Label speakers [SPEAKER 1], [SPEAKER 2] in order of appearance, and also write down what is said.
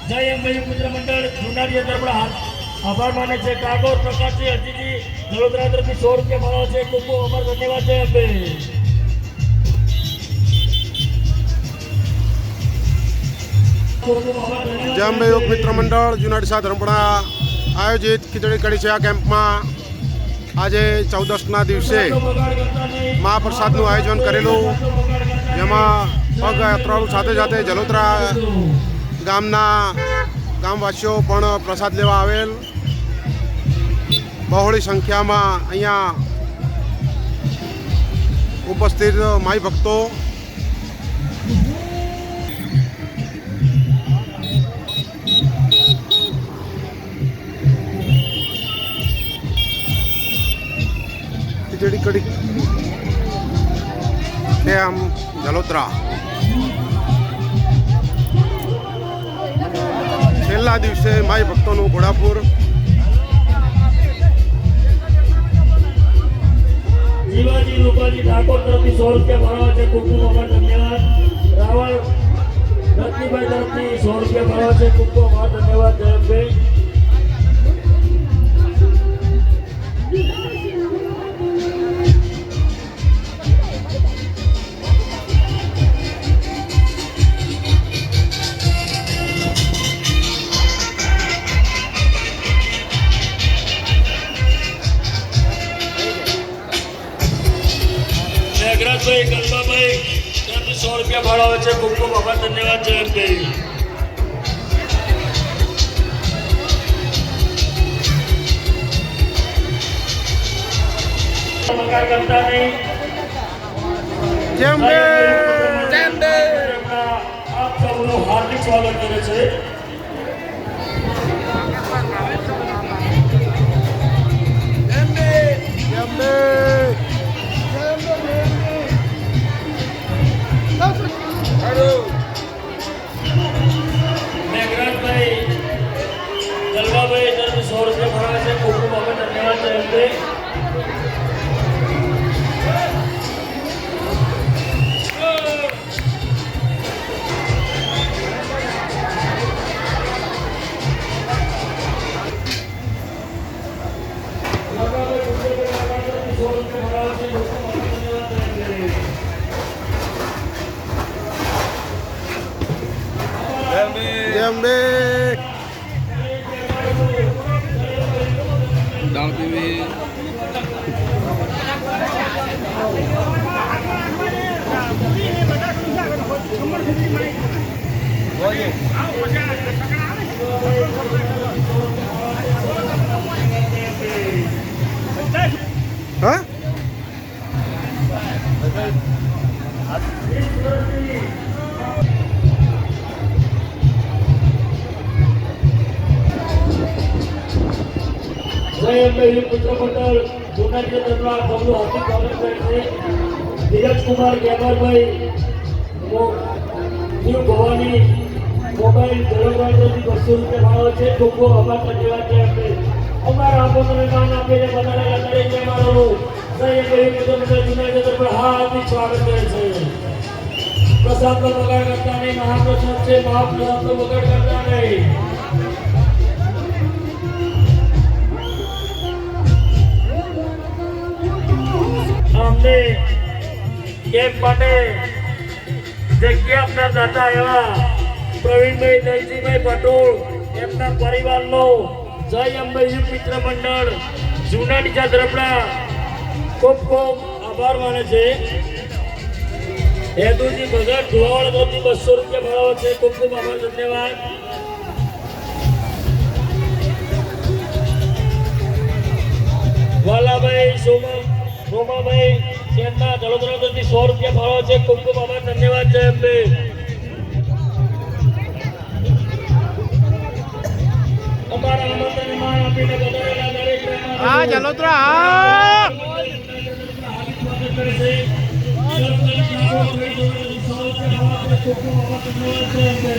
[SPEAKER 1] જય અંબે પુત્ર મંડળ જુનાડી દરબાર આભાર માને છે. કાગોર પ્રકાશજી હજીજી વડોદરા તરફથી 100 રૂપિયા મળ્યો છે. ખૂબ ખૂબ અમારો ધન્યવાદ. જય અંબે.
[SPEAKER 2] જય અંબે યોગ મિત્ર મંડળ જુનાડી સાત રંપણા આયોજિત ખીચડી કઢી છે. આ કેમ્પમાં આજે 14ના દિવસે મહાપ્રસાદનું આયોજન કરેલું, જેમાં પગયાત્રાળુ સાથે સાથે જલોત્રા ગામના ગામવાસીઓ પણ પ્રસાદ લેવા આવેલ. બહોળી સંખ્યામાં અહીંયા ઉપસ્થિત માઈ ભક્તો ખીચડી કઢી આમ જલોત્રા છેલ્લા દિવસે માઈ ભક્તોનું ઘોડાપુર.
[SPEAKER 1] જીવાજી રૂપાજી ઠાકોર તરફથી 100 રૂપિયા ભરવા છે. ખૂબ ખૂબ અમારો ધન્યવાદ. રાવળ રત્નીભાઈ તરફથી 100 રૂપિયા ભરવા છે. ખૂબ ખૂબ અમારો ધન્યવાદ. જય અંબે. મેઘરાજભાઈ ગલબાભાઈ તરફથી 100 રૂપિયા ભાડાવે છે. ખૂબ ખૂબ આભાર, ધન્યવાદ. જય અંબે. નમસ્કાર કરતા નહીં.
[SPEAKER 2] જય અંબે.
[SPEAKER 1] આપ સૌનું હાર્દિક સ્વાગત કરે છે.
[SPEAKER 2] જય અંબે.
[SPEAKER 1] મેઘરાજભાઈ ગલબાભાઈ તરફથી 100 રૂપિયા ભરાવે છે. ખૂબ ખૂબ આભાર, ધન્યવાદ. જય અંબે.
[SPEAKER 2] જય અંબે.
[SPEAKER 3] દાળ પીવી
[SPEAKER 2] હા
[SPEAKER 1] જય અંબે પુત્ર મંડળ જુનાડી દરબાર સૌનું હાર્દિક સ્વાગત કરે છે. ધીરજકુમાર ગેબરભાઈ ન્યુ ભવાની મોબાઈલ જલોત્રાથી 200 રૂપિયા ભાવ છે. ખૂબ ખૂબ આભાર, ધન્યવાદ. જય અંબે. અમારા આપોને માન આપીને બધાને દરેક મહેમાનોનું જય અંબે પુત્ર મંડળ જુનાડી દરબાર હાર્દિક સ્વાગત કરે છે. પ્રસાદનો બગાડ કરતા નહીં. મહાપ્રસાદ છે. મહાપ્રસાદનો બગાડ કરતા નહીં. અમને કેમ્પ માટે જગ્યા આપનાર દાતા એવા પ્રવીણભાઈ દલજીભાઈ પટોળ એમના પરિવારનો જય અંબે મિત્ર મંડળ જુનાડી તરફના ખૂબ ખૂબ આભાર માને છે. હેતુજી ભગત ધોવાળ તરફથી 200 રૂપિયા ભરાવો છે. ખૂબ ખૂબ આભાર, ધન્યવાદ. વાલાભાઈ સોમાભાઈ તેમના જલોત્રા તરફથી 100 રૂપિયા ફાળો છે. ખૂબ ખૂબ આભાર, ધન્યવાદ. જય અંબે. અમારા આમંત્રણને માન આપીને બધાના દરેક
[SPEAKER 2] હા જલોત્રા હા
[SPEAKER 1] ખૂબ ખૂબ આભાર, ધન્યવાદ. જય અંબે.